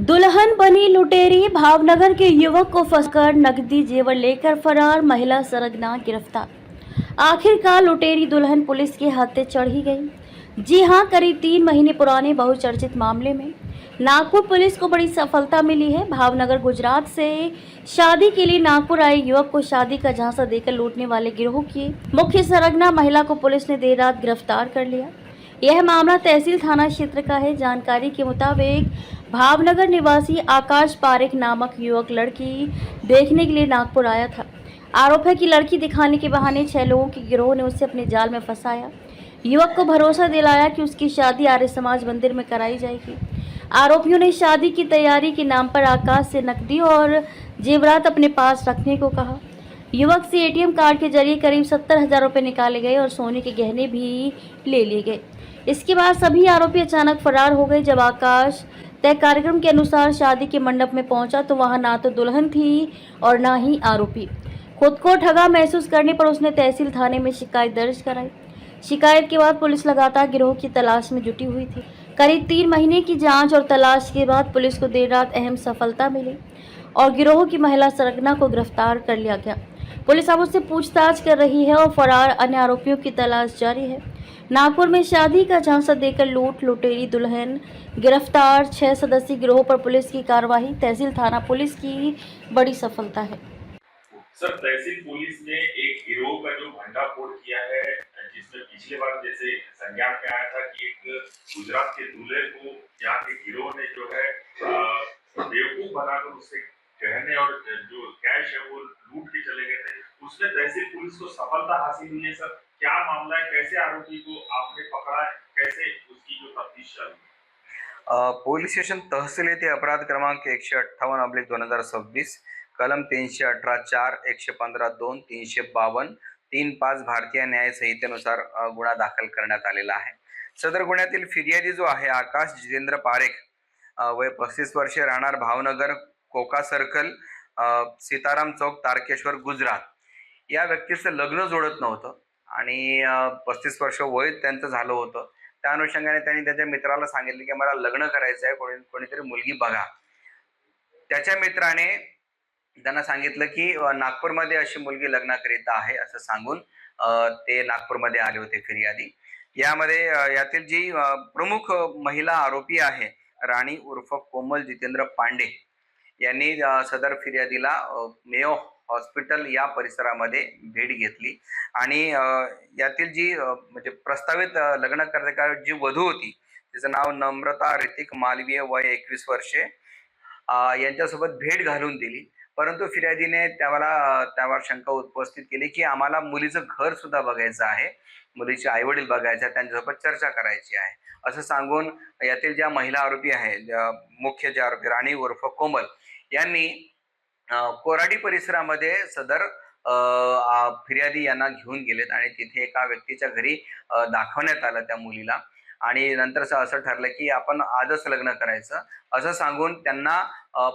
दुल्हन बनी लुटेरी। भावनगर के युवक को फंसाकर नकदी जेवर लेकर फरार, महिला सरगना गिरफ्तार। आखिरकार लुटेरी दुल्हन पुलिस के हाथे चढ़ ही गई। जी हां, करीब 3 महीने पुराने बहुचर्चित मामले में नागपुर पुलिस को बड़ी सफलता मिली है। भावनगर गुजरात से शादी के लिए नागपुर आए युवक को शादी का झांसा देकर लूटने वाले गिरोह की मुख्य सरगना महिला को पुलिस ने देर रात गिरफ्तार कर लिया। यह मामला तहसील थाना क्षेत्र का है। जानकारी के मुताबिक भावनगर निवासी आकाश पारेख नामक युवक लड़की देखने के लिए नागपुर आया था। आरोप है कि लड़की दिखाने के बहाने 6 लोगों के गिरोह ने उसे अपने जाल में फंसाया। युवक को भरोसा दिलाया कि उसकी शादी आर्य समाज मंदिर में कराई जाएगी। आरोपियों ने शादी की तैयारी के नाम पर आकाश से नकदी और जेवरात अपने पास रखने को कहा। युवक से एटीएम कार्ड के जरिए करीब 70,000 रुपये निकाले गए और सोने के गहने भी ले लिए गए। इसके बाद सभी आरोपी अचानक फरार हो गए। जब आकाश तय कार्यक्रम के अनुसार शादी के मंडप में पहुंचा तो वहां ना तो दुल्हन थी और ना ही आरोपी। खुद को ठगा महसूस करने पर उसने तहसील थाने में शिकायत दर्ज कराई। शिकायत के बाद पुलिस लगातार गिरोह की तलाश में जुटी हुई थी। करीब 3 महीने की जांच और तलाश के बाद पुलिस को देर रात अहम सफलता मिली और गिरोह की महिला सरगना को गिरफ्तार कर लिया गया। पुलिस अब उससे पूछताछ कर रही है और फरार अन्य आरोपियों की तलाश जारी है। नागपुर में शादी का झांसा देकर लुटेरी दुल्हन गिरफ्तार। 6 सदस्यीय गिरोह पर पुलिस की कार्रवाई। तहसील थाना पुलिस की बड़ी सफलता है। सर, तहसील पुलिस ने एक गिरोह का जो भंडाफोड़ किया है, जिसमें पिछले बार जैसे संज्ञान में आया था कि एक गुजरात के दूल्हे को यहाँ के गिरोह ने जो है बेवकूफ बनाकर उससे गहने और जो कैश है वो लूट के चले गए थे। उसमें तहसील पुलिस को सफलता हासिल हुई है। सर, क्या मामला है, कैसे आरोपी को आपने पकड़ा, कैसे उसकी जो तफ्तीश चल रही है? पोलीस स्टेशन तहसील येथे अपराध क्रमांक 158/2026 कलम 318 4 115 2 352 3-5 भारतीय न्याय संहितेनुसार गुन्हा दाखल करण्यात आलेला आहे। सदर गुन्ह्यातील फिर्यादी जो आहे आकाश जितेंद्र पारेख, वय 35 वर्षे, राहणार भावनगर, कोका सर्कल, सीताराम चौक, तारकेश्वर, गुजरात। या व्यक्तीचं लग्न जोडत नव्हतं आणि 35 वर्ष वय त्यांचं झालं होतं। त्या अनुषंगाने त्यांनी त्याच्या मित्राला सांगितले की मला लग्न करायचं आहे, कोणीतरी मुलगी बघा। त्याच्या मित्राने त्यांना सांगितलं की नागपूरमध्ये अशी मुलगी लग्नाकरिता आहे असं सांगून ते नागपूरमध्ये आले होते फिर्यादी। यामध्ये यातील जी प्रमुख महिला आरोपी आहे राणी उर्फ कोमल जितेंद्र पांडे यांनी सदर फिर्यादीला मेयो हॉस्पिटल या परिसरामध्ये भेट घेतली आणि यातील जी म्हणजे प्रस्तावित लग्न करणारी जी वधू होती तिचं नाव नम्रता ऋतिक मालवीय, वय 21 वर्षे, यांच्यासोबत भेट घालून दिली। परंतु फिर्यादीने त्यावर शंका उपस्थित केली की आम्हाला मुलीचं घर सुद्धा बघायचं आहे, मुलीचे आईवडील बघायचे आहेत, त्यांच्यासोबत चर्चा करायची आहे असं सांगून यातील ज्या महिला आरोपी आहेत, मुख्य जे आरोपी राणी उर्फ कोमल यांनी कोराडी परिसरामध्ये सदर फिर्यादी यांना घेऊन गेलेत आणि तिथे एका व्यक्तीच्या घरी दाखवण्यात आलं त्या मुलीला आणि नंतर असं ठरलं की आपण आजच लग्न करायचं असं सांगून त्यांना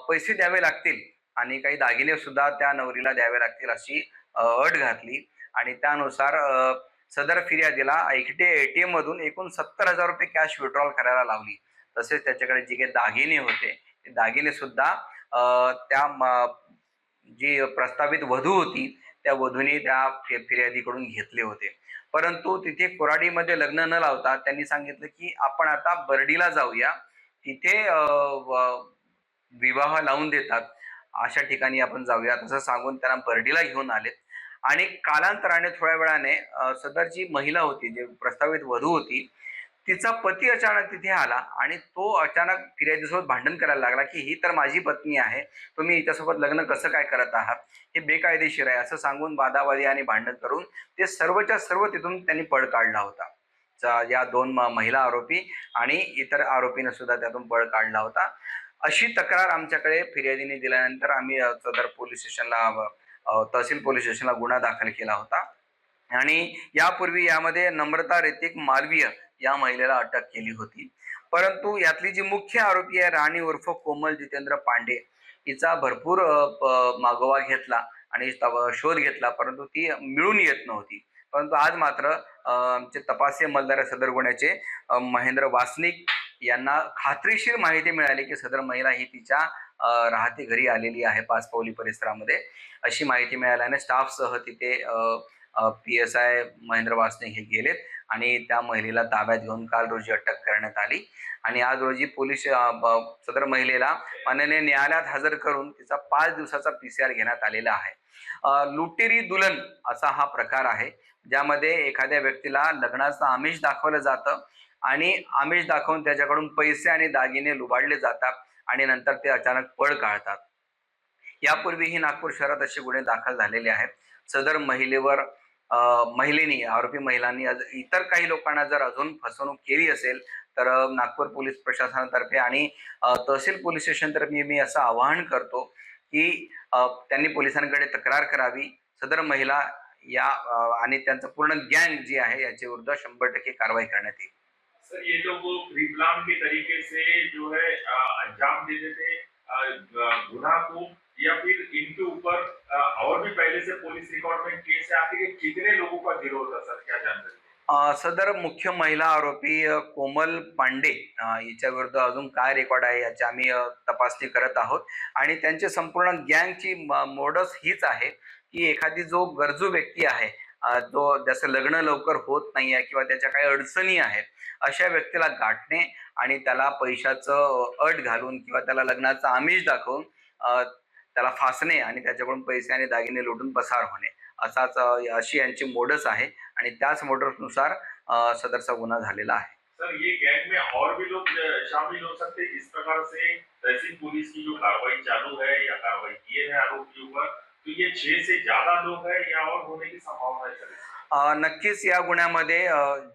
पैसे द्यावे लागतील आणि काही दागिने सुद्धा त्या नवरीला द्यावे लागतील अशी अट घातली आणि त्यानुसार सदर फिर्यादीला एकटे एटीएम मधून एकूण 70,000 रुपये कॅश विड्रॉल करायला लावली। तसेच त्याच्याकडे जे काही दागिने होते ते दागिने सुद्धा त्या जी प्रस्तावित वधू होती त्या वधूने त्या फिर्यादीकडून घेतले होते। परंतु तिथे कोराडीमध्ये लग्न न लावता त्यांनी सांगितलं की आपण आता बर्डीला जाऊया, तिथे विवाह लावून देतात अशा ठिकाणी आपण जाऊया असं सांगून त्यांना बर्डीला घेऊन आले आणि कालांतराने थोड्या वेळाने सदर जी महिला होती, जी प्रस्तावित वधू होती, तिचा पती अचानक तिथे आला आणि तो अचानक फिर्यादीसोबत भांडण करायला लागला की ही तर माझी पत्नी आहे, तुम्ही हिच्यासोबत लग्न कसं काय करत आहात, हे बेकायदेशीर आहे असं सांगून वादावादी आणि भांडण करून ते सर्वच्या सर्व तिथून त्यांनी पळ काढला होता। या 2 महिला आरोपी आणि इतर आरोपीने सुद्धा त्यातून पळ काढला होता। अशी तक्रार आमच्याकडे फिर्यादीने दिल्यानंतर आम्ही सदर पोलीस स्टेशनला तहसील पोलीस स्टेशनला गुन्हा दाखल केला होता आणि यापूर्वी यामध्ये नम्रता ऋतिक मालवीय या महिलेला अटक केली होती। परंतु यातली जी मुख्य आरोपी आहे राणी उर्फ कोमल जितेंद्र पांडे, हिचा भरपूर मागोवा घेतला आणि शोध घेतला परंतु ती मिळून येत नव्हती। परंतु आज मात्र आमचे तपासी अंमलदार सदर गुन्ह्याचे महेंद्र वासनिक यांना खात्रीशीर माहिती मिळाली की सदर महिला ही तिच्या राहती घरी आलेली आहे पाचपावली परिसरामध्ये. अशी माहिती मिळाल्याने स्टाफसह तिथे PSI महेंद्र वासनिक हे गेलेत आणि त्या महिलेला ताब्यात घेऊन काल रोजी अटक करण्यात आली आणि आज रोजी पोलीस सदर महिलेला माननीय न्यायालयात हजर करून तिचा 5 दिवसाचा PCR घेण्यात आलेला आहे. लुटेरी दुल्हन असा हा प्रकार आहे ज्यामध्ये एखाद्या व्यक्तीला लग्नाचं आमिष दाखवलं जातं आणि आमिष दाखवून त्याच्याकडून पैसे आणि दागिने लुबाडले जातात आणि नंतर ते अचानक पळ काढतात. यापूर्वीही नागपूर शहरात असे गुन्हे दाखल झालेले आहेत. सदर महिलेवर आरोपी महिलांनी इतर काही लोकांना जर अजून फसवणूक केली असेल तर नागपूर पोलीस प्रशासनातर्फे आणि तहसील पोलीस स्टेशनतर्फे मी असं आवाहन करतो की त्यांनी पोलिसांकडे तक्रार करावी. सदर महिला या आणि त्यांचं पूर्ण गँग जी आहे याच्या विरुद्ध 100% कारवाई करण्यात येईल. सर, ये लोग प्री प्लान के तरीके से जो है अंजाम देते थे गुनाह को, या फिर इनके ऊपर और भी पहले से पुलिस रिकॉर्ड में केस है? आखिर कितने लोगों का गिरोह था सर, क्या जानकारी? सदर मुख्य महिला आरोपी कोमल पांडे हिच्या विरुद्ध अजून काय रेकॉर्ड आहे याची आम्ही तपासणी करत आहोत आणि त्यांचे संपूर्ण गँगची मोडस हीच आहे की एखादी जो गरजू व्यक्ती आहे जो ज्याचं लग्न लवकर होत नाही आहे किंवा त्याच्या काही अडचणी आहेत अशा व्यक्तीला गाठणे आणि त्याला पैशाचं अट घालून किंवा त्याला लग्नाचं आमिष दाखवून त्याला फासणे आणि त्याच्याकडून पैसे आणि दागिने लुटून पसार होणे अशी यांची मोडस आहे आणि त्याच मोडसनुसार सदरचा गुन्हा झालेला आहे. सर, ये गैंग में और भी लोग शामिल हो सकते हैं? जिस प्रकार से तहसील पुलिस की जो कार्रवाई चालू है या कार्रवाई किए हैं आरोपियों पर, तो ये 6 से ज्यादा लोग हैं या और होने की संभावना है सर? नक्कीच या गुन्ह्यामध्ये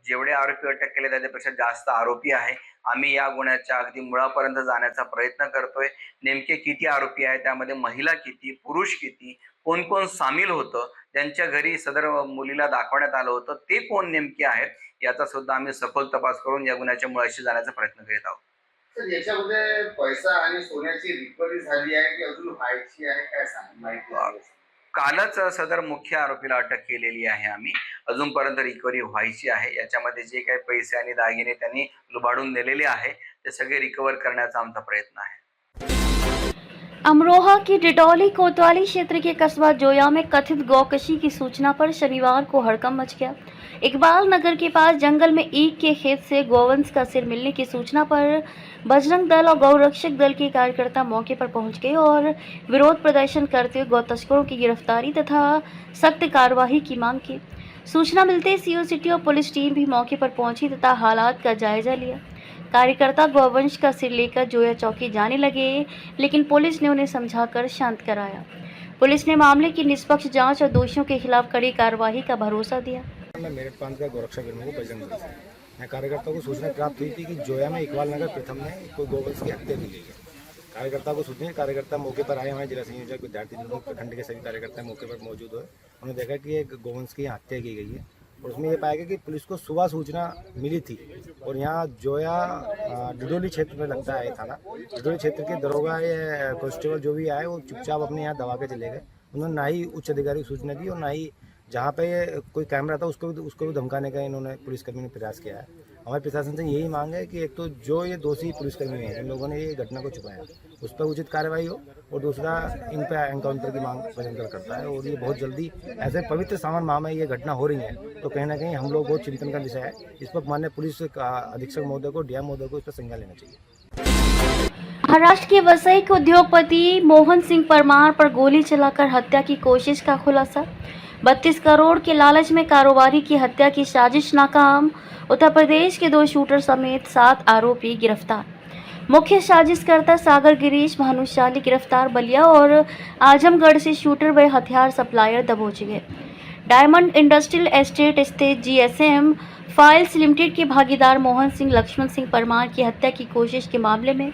जेवढे आरोपी अटक केले त्याच्यापेक्षा जास्त आरोपी आहे. आम्ही या गुन्ह्याच्या अगदी मुळापर्यंत जाण्याचा प्रयत्न करतोय. नेमके किती आरोपी आहे, त्यामध्ये महिला किती, पुरुष किती, कोण कोण सामील होतं, ज्यांच्या घरी सदर मुलीला दाखवण्यात आलं होतं ते कोण नेमके आहेत याचा सुद्धा आम्ही सखोल तपास करून या गुन्ह्याच्या मुळाशी जाण्याचा प्रयत्न करीत आहोत. सर, याच्यामध्ये पैसा आणि सोन्याची रिकव्हरी झाली आहे की अजून व्हायची आहे, काय सांग माहिती आहे? कालच सदर मुख्य आरोपीला अटक केलेली आहे आम्ही. अजूनपर्यंत रिकव्हरी व्हायची आहे. याच्यामध्ये जे काही पैसे आणि दागिने त्यांनी लुबाडून नेलेले आहे ते सगळे रिकवर करण्याचा आमचा प्रयत्न आहे. अमरोहा की डिडौली कोतवाली क्षेत्र के कस्बा जोया में कथित गौकशी की सूचना पर शनिवार को हड़कंप मच गया। इकबाल नगर के पास जंगल में ईख के खेत से गोवंश का सिर मिलने की सूचना पर बजरंग दल और गौरक्षक दल के कार्यकर्ता मौके पर पहुंच गए और विरोध प्रदर्शन करते हुए गौ तस्करों की गिरफ्तारी तथा सख्त कार्रवाई की मांग की। सूचना मिलते ही CO सिटी और पुलिस टीम भी मौके पर पहुंची तथा हालात का जायजा लिया। कार्यकर्ता गौवंश का सिर लेकर जोया चौकी जाने लगे, लेकिन पुलिस ने उन्हें समझाकर शांत कराया। पुलिस ने मामले की निष्पक्ष जांच और दोषियों के खिलाफ कड़ी कार्रवाई का भरोसा दिया। मैं मेरठ प्रांत का गोरक्षा को बजरंग दल से मैं कार्यकर्ताओं को सूचना प्राप्त हुई थी कि जोया में इकबाल नगर प्रथम में कोई गोवंश की हत्या की गई है। कार्यकर्ता को सूचना, कार्यकर्ता मौके पर आए, हमारे जिला संयोजक विद्यार्थी प्रखंड के सभी कार्यकर्ता मौके पर मौजूद हुए। उन्होंने देखा कि एक गोवंश की हत्या की गई है और उसमें ये पाया गया कि पुलिस को सुबह सूचना मिली थी और यहाँ जोया डिडोली क्षेत्र में लगता है थाना। डिडोली क्षेत्र के दरोगा या कांस्टेबल जो भी आए वो चुपचाप अपने यहाँ दबा के चले गए। उन्होंने ना ही उच्च अधिकारी को सूचना दी और ना ही जहाँ पे कोई कैमरा था उसको भी धमकाने का इन्होंने पुलिसकर्मी ने प्रयास किया है। हमारे प्रशासन से यही मांग है कि एक तो जो ये दोषी पुलिसकर्मी हैं जिन लोगों ने ये घटना को छुपाया उस पर उचित कार्रवाई हो और दूसरा इन पर एनकाउंटर की मांग बजरंग दल करता है। और ये बहुत जल्दी ऐसे पवित्र सावन माह में ये घटना हो रही है तो कहीं ना कहीं हम लोग बहुत चिंतन का विषय है। इस पर माननीय पुलिस अधीक्षक महोदय को, DM महोदय को इस पर संज्ञान लेना चाहिए। महाराष्ट्र के वसईक उद्योगपति मोहन सिंह परमार पर गोली चलाकर हत्या की कोशिश का खुलासा। 32 करोड़ के लालच में कारोबारी की हत्या की साजिश नाकाम। उत्तर प्रदेश के 2 शूटर समेत 7 आरोपी गिरफ्तार। मुख्य साजिशकर्ता सागर गिरीश भानुशाली गिरफ्तार। बलिया और आजमगढ़ से शूटर व हथियार सप्लायर दबोचे गए। डायमंड इंडस्ट्रियल एस्टेट स्थित GSM फाइल्स लिमिटेड के भागीदार मोहन सिंह लक्ष्मण सिंह परमार की हत्या की कोशिश के मामले में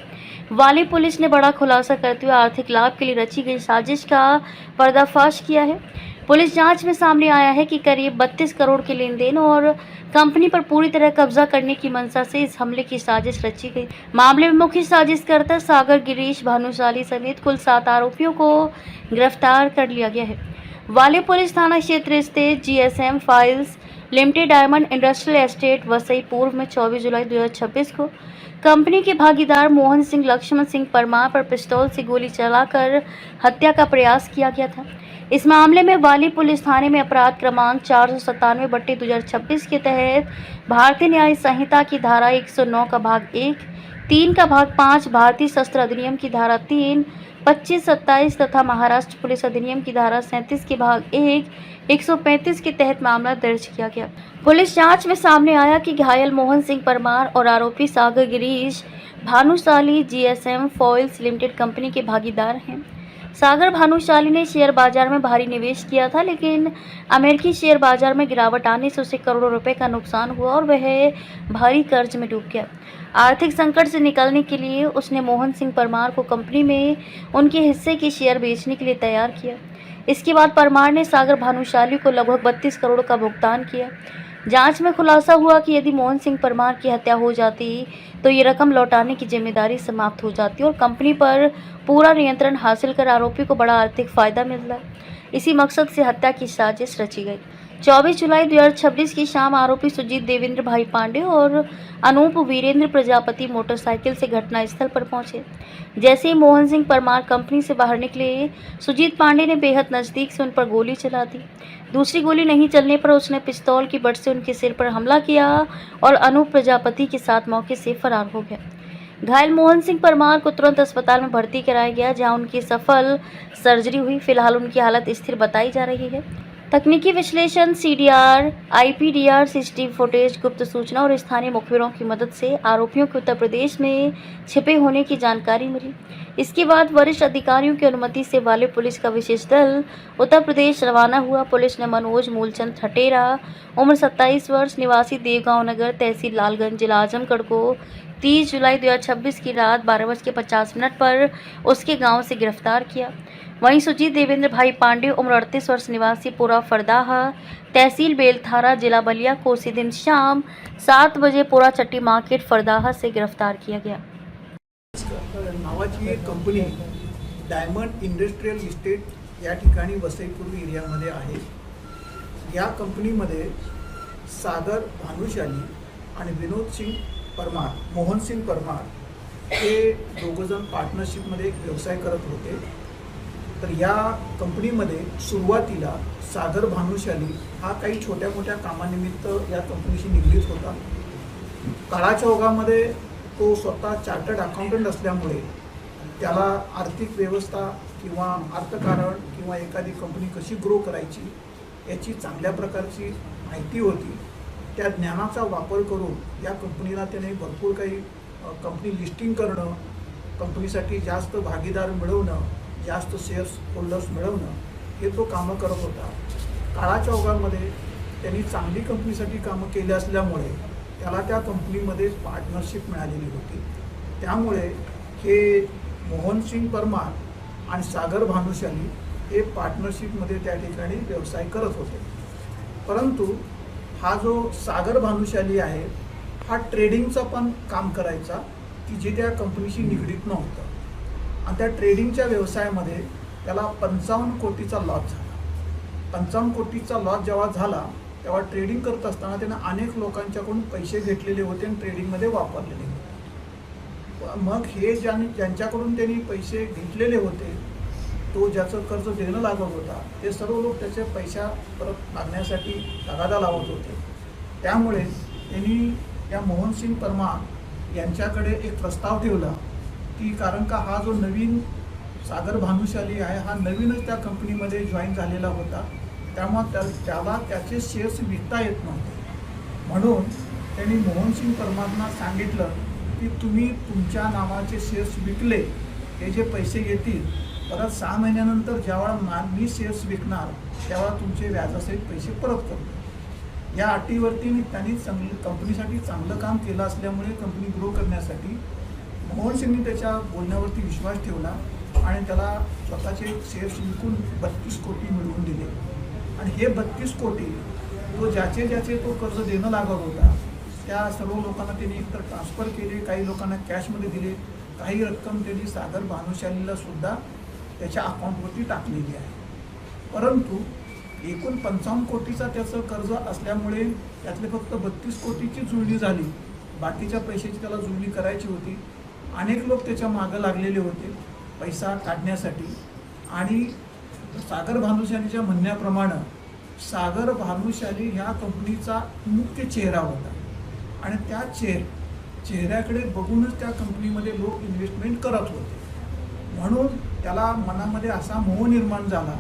वाली पुलिस ने बड़ा खुलासा करते हुए आर्थिक लाभ के लिए रची गई साजिश का पर्दाफाश किया है। पुलिस जांच में सामने आया है कि करीब 32 करोड़ के लेन देन और कंपनी पर पूरी तरह कब्जा करने की मंशा से इस हमले की साजिश रची गई। मामले में मुख्य साजिशकर्ता सागर गिरीश भानुशाली समेत कुल 7 आरोपियों को गिरफ्तार कर लिया गया है। वाली पुलिस थाना क्षेत्र स्थित GSM files limited diamond industrial estate Vasai पूर्व में 24 जुलाई 2026 को कंपनी के भागीदार मोहन सिंह लक्ष्मण सिंह परमार पर पिस्तौल से गोली चलाकर हत्या का प्रयास किया गया था। इस मामले में वाली पुलिस थाने में अपराध क्रमांक 497/2026 के तहत भारतीय न्याय संहिता की धारा 109 का भाग 1, 3 का भाग 5, भारतीय शस्त्र अधिनियम की धारा 3, 25, 27 तथा महाराष्ट्र पुलिस अधिनियम की धारा 37 के भाग 1, 135 के तहत मामला दर्ज किया गया। पुलिस जांच में सामने आया कि घायल मोहन सिंह परमार और आरोपी Sagar Girish Bhanushali GSM Foils Limited company के भागीदार हैं। सागर भानुशाली ने शेयर बाजार में भारी निवेश किया था, लेकिन अमेरिकी शेयर बाजार में गिरावट आने से उसे करोड़ों रुपए का नुकसान हुआ और वह भारी कर्ज में डूब गया। आर्थिक संकट से निकलने के लिए उसने मोहन सिंह परमार को कंपनी में उनके हिस्से के शेयर बेचने के लिए तैयार किया। इसके बाद परमार ने सागर भानुशाली को लगभग 32 करोड़ का भुगतान किया। जांच में खुलासा हुआ कि यदि मोहन सिंह परमार की हत्या हो जाती तो ये रकम लौटाने की जिम्मेदारी समाप्त हो जाती और कंपनी पर पूरा नियंत्रण हासिल कर आरोपी को बड़ा आर्थिक फायदा मिलता। इसी मकसद से हत्या की साजिश रची गई। 24 जुलाई 2026 की शाम आरोपी सुजीत देवेंद्र भाई पांडे और अनूप वीरेंद्र प्रजापति मोटरसाइकिल से घटनास्थल पर पहुंचे। जैसे ही मोहन सिंह परमार कंपनी से बाहर निकले, सुजीत पांडे ने बेहद नज़दीक से उन पर गोली चला दी। दूसरी गोली नहीं चलने पर उसने पिस्तौल की बट से उनके सिर पर हमला किया और अनूप प्रजापति के साथ मौके से फरार हो गया। घायल मोहन सिंह परमार को तुरंत अस्पताल में भर्ती कराया गया, जहां उनकी सफल सर्जरी हुई। फिलहाल उनकी हालत स्थिर बताई जा रही है। तकनीकी विश्लेषण, CDR, IPDR, CCTV फुटेज, गुप्त सूचना और स्थानीय मुखबिरों की मदद से आरोपियों के उत्तर प्रदेश में छिपे होने की जानकारी मिली। इसके बाद वरिष्ठ अधिकारियों की अनुमति से वाले पुलिस का विशेष दल उत्तर प्रदेश रवाना हुआ। पुलिस ने मनोज मूलचंद ठटेरा, उम्र 27 वर्ष, निवासी देवगांव नगर, तहसील लालगंज, जिला आजमगढ़ को 30 जुलाई 2026 की रात 12:50 पर उसके गांव से गिरफ्तार किया। वहीं सुजीत देवेंद्र भाई पांडे, उम्र 38 वर्ष, निवासी पुरा फरदाहा, तहसील बेलथारा, जिला बलिया को उसी दिन शाम 7 बजे पुरा चट्टी मार्केट फरदाहा से गिरफ्तार किया गया। नावाची एक कंपनी डायमंड इंडस्ट्रियल इस्टेट या ठिकाणी वसई पूर्व एरियामध्ये आहे। या कंपनीमध्ये सागर भानुशाली आणि विनोद सिंग परमार, मोहन सिंग परमार हे दोघंजण पार्टनरशिपमध्ये एक व्यवसाय करत होते। तर या कंपनीमध्ये सुरुवातीला सागर भानुशाली हा काही छोट्या मोठ्या कामानिमित्त या कंपनीशी निगडीत होता। काळाच्या ओघामध्ये तो स्वतः चार्टर्ड अकाउंटंट असल्यामुळे त्याला आर्थिक व्यवस्था किंवा अर्थकारण किंवा एखादी कंपनी कशी ग्रो करायची याची चांगल्या प्रकारची माहिती होती। त्या ज्ञानाचा वापर करून या कंपनीला त्याने भरपूर काही कंपनी लिस्टिंग करणं, कंपनीसाठी जास्त भागीदार मिळवणं, जास्त शेअर्स होल्डर्स मिळवणं हे तो कामं करत होता। काळाच्या ओघामध्ये त्यांनी चांगली कंपनीसाठी कामं केली असल्यामुळे त्याला त्या कंपनीमध्ये पार्टनरशिप मिळालेली होती। त्यामुळे हे मोहन सिंग परमार आणि सागर भानुशाली हे पार्टनरशिपमध्ये त्या ठिकाणी व्यवसाय करत होते। परंतु हा जो सागर भानुशाली आहे हा ट्रेडिंगचं पण काम करायचा की जे त्या कंपनीशी निगडीत नव्हतं। आणि त्या ट्रेडिंगच्या व्यवसायामध्ये त्याला 55 कोटीचा लॉस झाला। 55 कोटीचा लॉस जेव्हा झाला तेव्हा ट्रेडिंग करत असताना त्यानं अनेक लोकांच्याकडून पैसे घेतलेले होते आणि ट्रेडिंगमध्ये वापरलेले होते। मग हे ज्यांच्याकडून त्यांनी पैसे घेतलेले होते, तो ज्याचं कर्ज देणं लागत होता, ते सर्व लोक त्याचे पैसा परत मागण्यासाठी तगादा लावत होते। त्यामुळे त्यांनी या मोहन सिंग परमार यांच्याकडे एक प्रस्ताव ठेवला की कारण का हा जो नवीन सागर भानुशाली आहे हा नवीनच त्या कंपनीमध्ये जॉईन झालेला होता, त्यामुळे त्याला त्याचे शेअर्स विकता येत नव्हते। म्हणून त्यांनी मोहन सिंग परमारना सांगितलं की तुम्ही तुमच्या नावाचे शेअर्स विकले, हे जे पैसे येतील परत 6 महिन्यानंतर जेव्हा मी शेअर्स विकणार तेव्हा तुमचे व्याजासहित पैसे परत करतो। या अटीवरती त्यांनी कंपनीसाठी चांगलं काम केलं असल्यामुळे कंपनी ग्रो करण्यासाठी मोहन सिंगनी त्याच्या बोलण्यावरती विश्वास ठेवला आणि त्याला स्वतःचे शेअर्स विकून 32 कोटी मिळवून दिले। आणि हे 32 कोटी तो ज्याचे तो कर्ज देणं लागत होता त्या सर्व लोकांना त्यांनी एकतर ट्रान्सफर केले, काही लोकांना कॅशमध्ये दिले, काही रक्कम त्यांनी सागर भानुशालीला सुद्धा त्याच्या अकाउंटवरती टाकलेली आहे। परंतु एकूण 55 कोटीचा त्याचं कर्ज असल्यामुळे त्यातले फक्त 32 कोटीची जुळणी झाली. बाकीच्या पैशाची त्याला जुळणी करायची होती. अनेक लोक त्याच्या मागं लागलेले होते पैसा काढण्यासाठी. आणि सागर भानुशालीच्या म्हणण्याप्रमाणे सागर भानुशाली ह्या कंपनीचा मुख्य चेहरा होता आणि त्या चेहऱ्याकडे बघूनच त्या कंपनीमध्ये लोक इन्व्हेस्टमेंट करत होते. म्हणून त्याला मनामध्ये असा मोह निर्माण झाला.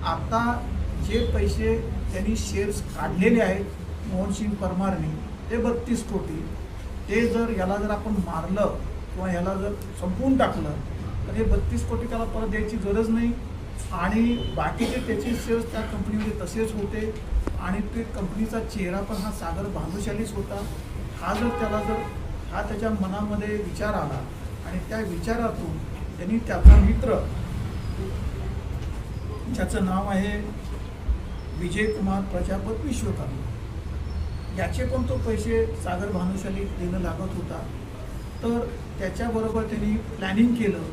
आता जे पैसे त्यांनी शेअर्स काढलेले आहेत मोहनसिंग परमारने ते 32 कोटी, ते याला जर आपण मारलं किंवा याला जर संपवून टाकलं तर हे 32 कोटी त्याला परत द्यायची गरज नाही. आणि बाकीचे त्याचे शेअर्स त्या कंपनीमध्ये तसेच होते आणि ते कंपनीचा चेहरा पण हा सागर भानुशालीच होता. हा त्याच्या मनामध्ये विचार आला आणि त्या विचारातून त्यांनी त्याचा मित्र, ज्याचं नाव आहे विजय कुमार प्रजापत विश्वकर्मा, याचे पण तो पैसे सागर भानुशाली देणं लागत होता. तर त्याच्याबरोबर त्यांनी प्लॅनिंग केलं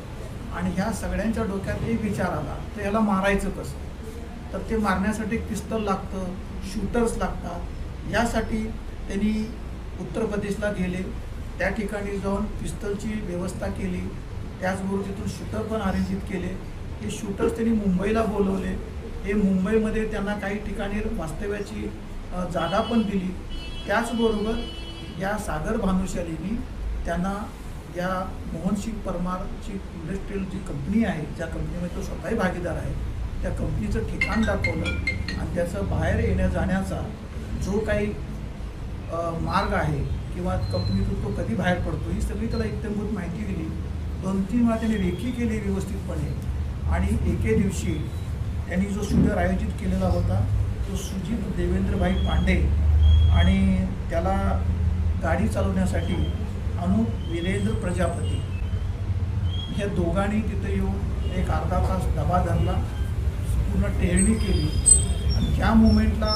आणि ह्या सगळ्यांच्या डोक्यात एक विचार आला, तर याला मारायचं कसं. तर ते मारण्यासाठी पिस्तल लागतं, शूटर्स लागतात. यासाठी त्यांनी उत्तर प्रदेशला गेले, त्या ठिकाणी जाऊन पिस्तलची व्यवस्था केली. त्याचबरोबर तिथून शूटर पण अरेंजित केले. हे शूटर्स त्यांनी मुंबईला बोलवले. हे मुंबईमध्ये त्यांना काही ठिकाणी वास्तव्याची जागा पण दिली. त्याचबरोबर या सागर भानुशालीनी त्यांना या मोहनसिंग परमारची इंडस्ट्रियल जी कंपनी आहे, ज्या कंपनीमध्ये तो स्वतःही भागीदार आहे, त्या कंपनीचं ठिकाण दाखवलं आणि त्याचं बाहेर येण्या जाण्याचा जो काही मार्ग आहे किंवा कंपनीतून तो कधी बाहेर पडतो ही सगळी त्याला इत्थंभूत माहिती दिली. 2-3 वेळा त्याने रेखी केली व्यवस्थितपणे. आणि एके दिवशी त्यांनी जो शूटर आयोजित केलेला होता तो सुजित देवेंद्रभाई पांडे आणि त्याला गाडी चालवण्यासाठी अनुप वीरेंद्र प्रजापती, ह्या दोघांनी तिथे येऊन एक अर्धा तास डबा धरला, पूर्ण टेरणी केली. आणि त्या मोमेंटला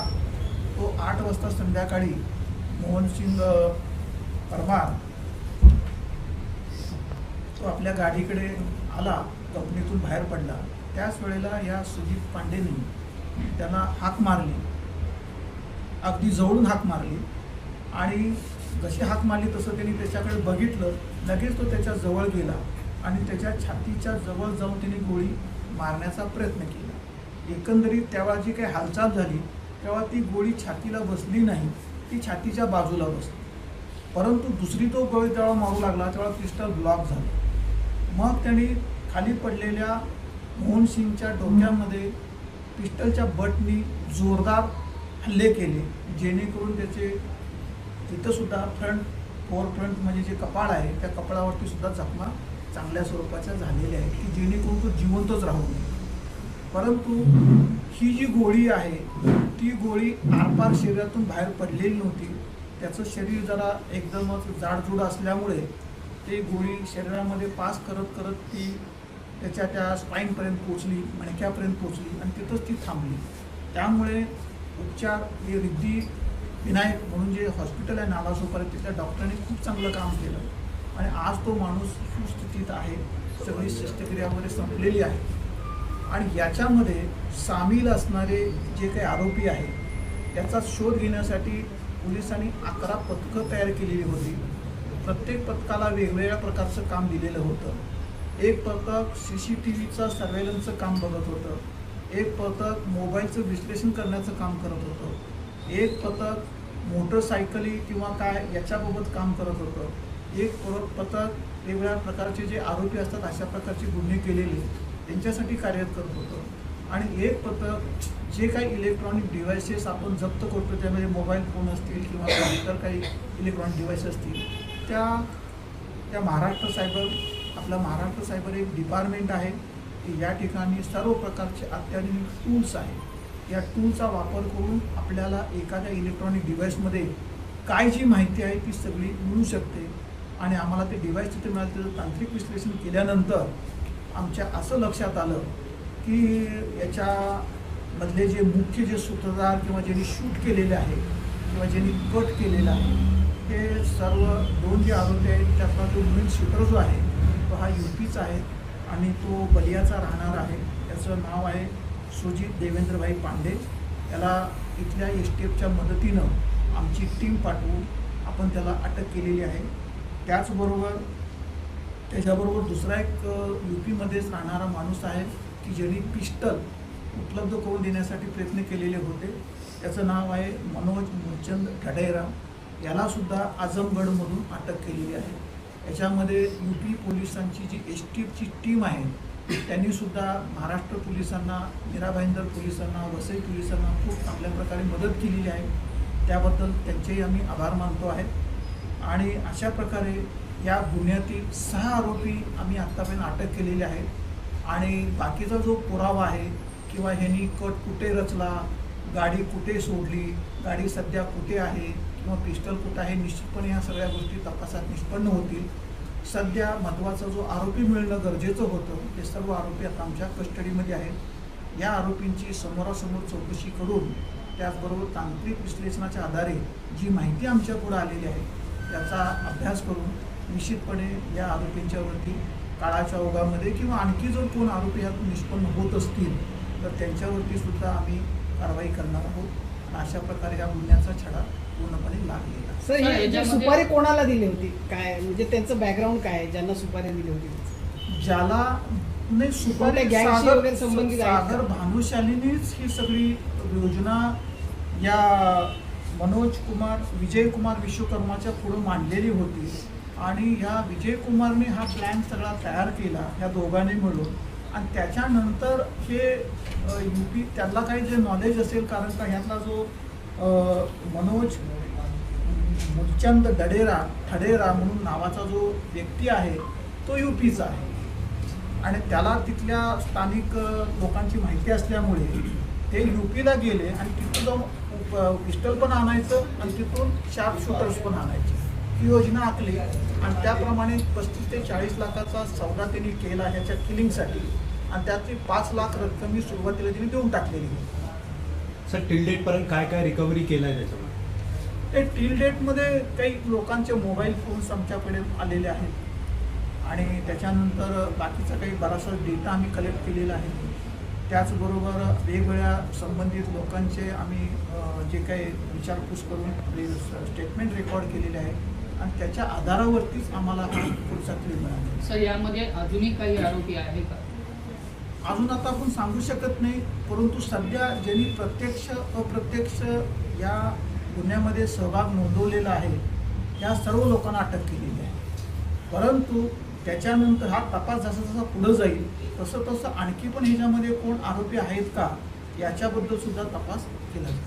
तो 8 वाजता संध्याकाळी मोहनसिंग परमार तो आपल्या गाडीकडे आला, कंपनीतून बाहेर पडला. त्याच वेळेला या सुजित पांडेंनी त्यांना हाक मारली, अगदी जवळून हाक मारली. आणि जशी हाक मारली तसं त्यांनी त्याच्याकडे बघितलं. लगेच तो त्याच्या जवळ गेला आणि त्याच्या छातीच्या जवळ जाऊन त्यांनी गोळी मारण्याचा प्रयत्न केला. एकंदरीत तेव्हा जी काही हालचाल झाली तेव्हा ती गोळी छातीला बसली नाही, ती छातीच्या बाजूला बसली. परंतु दुसरी तो गोळी तेव्हा मारू लागला तेव्हा पिस्टल ब्लॉक झालं. मग त्यांनी खाली पडलेल्या मोहनसिंगच्या डोक्यामध्ये पिस्टलच्या बटनी जोरदार हल्ले केले, जेणेकरून त्याचे तिथंसुद्धा फ्रंट म्हणजे जे कपाळ आहे त्या कपाळावरती सुद्धा जखमा चांगल्या स्वरूपाच्या झालेल्या आहेत की जेणेकरून तो जिवंतच राहू नये. परंतु ही जी गोळी आहे ती गोळी आरपार शरीरातून बाहेर पडलेली नव्हती. त्याचं शरीर जरा एकदमच जाडजूड असल्यामुळे ती गोळी शरीरामध्ये पास करत करत ती त्याच्या त्या स्पाईनपर्यंत पोचली, मणक्यापर्यंत पोचली आणि तिथंच ती थांबली. त्यामुळे उपचार हे रिद्धी विनायक म्हणून जे हॉस्पिटल आहे नालासोपारा, तिथल्या डॉक्टरांनी खूप चांगलं काम केलं आणि आज तो माणूस सुस्थितीत आहे. सगळी शस्त्रक्रिया वगैरे संपलेली आहे. आणि याच्यामध्ये सामील असणारे जे काही आरोपी आहेत त्याचा शोध घेण्यासाठी पोलिसांनी 11 पथकं तयार केलेली होती. प्रत्येक पथकाला वेगवेगळ्या प्रकारचं काम दिलेलं होतं. एक पथक CCTVचं सर्वेलन्सचं काम बघत होतं, एक पथक मोबाईलचं विश्लेषण करण्याचं काम करत होतं, एक पथक मोटरसायकली किंवा काय याच्याबाबत काम करत होतं, एक पथक वेगवेगळ्या प्रकारचे जे आरोपी असतात अशा प्रकारचे गुन्हे केलेले त्यांच्यासाठी कार्यरत करत होतं. आणि एक पथक जे काही इलेक्ट्रॉनिक डिव्हायसेस आपण जप्त करतो त्यामध्ये मोबाईल फोन असतील किंवा इतर काही इलेक्ट्रॉनिक डिव्हाइस असतील त्या महाराष्ट्र सायबर एक डिपार्टमेंट आहे की या ठिकाणी सर्व प्रकारचे अत्याधुनिक टूल्स आहेत. या टूलचा वापर करून आपल्याला एखाद्या इलेक्ट्रॉनिक डिव्हाइसमध्ये काय जी माहिती आहे ती सगळी मिळू शकते. आणि आम्हाला ते डिव्हाइस तिथे मिळालं, त्याचं तांत्रिक विश्लेषण केल्यानंतर आमच्या असं लक्षात आलं की याच्यामधले जे मुख्य जे सूत्रधार किंवा ज्यांनी शूट केलेले आहे किंवा ज्यांनी कट केलेलं आहे हे सर्व 2 जे आरोपी आहेत त्यातला जो मेन शूटर जो आहे तो हा UPचा आहे आणि तो बलियाचा राहणार आहे. त्याचं नाव आहे सुजित देवेंद्रभाई पांडे त्याला इथल्या STFच्या मदतीनं आमची टीम पाठवून आपण त्याला अटक केलेली आहे. त्याच्याबरोबर दुसरा एक UPमध्येच राहणारा माणूस आहे की ज्यांनी पिस्टल उपलब्ध करून देण्यासाठी प्रयत्न केलेले होते. त्याचं नाव आहे मनोज मूलचंद ढडेरा. यालासुद्धा आजमगडमधून अटक केलेली आहे. याच्यामध्ये UP पोलिसांची जी STFची टीम आहे त्यांनीसुद्धा महाराष्ट्र पोलिसांना, मीरा भाईंदर पोलिसांना, वसई पोलिसांना खूप चांगल्या प्रकारे मदत केलेली आहे. त्याबद्दल त्यांचेही आम्ही आभार मानतो आहेत. आणि अशा प्रकारे या गुन्ह्यातील 6 आरोपी आम्ही आत्तापर्यंत अटक केलेले आहेत. आणि बाकीचा जो पुरावा आहे किंवा ह्यांनी कट कुठे रचला, गाडी कुठे सोडली, गाडी सध्या कुठे आहे किंवा पिस्टल कुठं आहे, निश्चितपणे ह्या सगळ्या गोष्टी तपासात निष्पन्न होतील. सध्या महत्त्वाचा जो आरोपी मिळणं गरजेचं होतं ते सर्व आरोपी आता आमच्या कस्टडीमध्ये आहेत. या आरोपींची समोरासमोर चौकशी करून त्याचबरोबर तांत्रिक विश्लेषणाच्या आधारे जी माहिती आमच्या पुढे आलेली आहे त्याचा अभ्यास करून निश्चितपणे या आरोपींच्यावरती काळाच्या ओघामध्ये किंवा आणखी जर कोण आरोपी यातून निष्पन्न होत असतील तर त्यांच्यावरती सुद्धा आम्ही कारवाई करणार आहोत. आणि अशा प्रकारे या गुन्ह्याचा छडा पूर्णपणे लागलेला आहे. सर, ही सुपारी कोणाला दिली होती, काय म्हणजे त्यांचं बॅकग्राऊंड काय आहे ज्यांना सुपारी दिली होती? ज्याला नाही सुपारी गँगशी वगैरे संबंधित आहे सागर भानुशालीनेच ही सगळी योजना या विजयकुमार विश्वकर्माच्या पुढे मांडलेली होती. आणि ह्या विजयकुमारने हा प्लॅन सगळा तयार केला ह्या दोघांनी मिळून. आणि त्याच्यानंतर हे UP त्याला काही जे नॉलेज असेल, कारण का ह्यातला जो मनोज मूलचंद ठडेरा म्हणून नावाचा जो व्यक्ती आहे तो UPचा आहे. आणि त्याला तिथल्या स्थानिक लोकांची माहिती असल्यामुळे ते UPला गेले आणि तिथून जाऊन पिस्टल पण आणायचं आणि तिथून शार्प शूटर्स पण आणायचे. ही योजना आखली आणि त्याप्रमाणे 35 ते 40 लाखाचा सौदा त्यांनी केला ह्याच्या किलिंगसाठी. आणि त्यातली 5 लाख रक्कम ही सुरुवातीला त्यांनी देऊन टाकलेली होती. सर, टिल डेटपर्यंत काय काय रिकव्हरी केलं आहे त्याच्यामध्ये? ते टिल डेटमध्ये काही लोकांचे मोबाईल फोन्स आमच्याकडे आलेले आहेत आणि त्याच्यानंतर बाकीचा काही बराचसा डेटा आम्ही कलेक्ट केलेला आहे. त्याचबरोबर वेगवेगळ्या संबंधित लोकांचे आम्ही जे काही विचारपूस करून आपले स्टेटमेंट रेकॉर्ड केलेले आहे आणि त्याच्या आधारावरतीच आम्हाला हा पुढचा क्लेम मिळाला. सर, यामध्ये अजूनही काही आरोपी आहे का? अजून आता आपण सांगू शकत नाही, परंतु सध्या ज्यांनी प्रत्यक्ष अप्रत्यक्ष या गुन्ह्यामध्ये सहभाग नोंदवलेला आहे या सर्व लोकांना अटक केलेली आहे. परंतु त्याच्यानंतर हा तपास जसा जसा पुढं जाईल तसं आणखी पण ह्याच्यामध्ये कोण आरोपी आहेत का याच्याबद्दल सुद्धा तपास केला जाईल.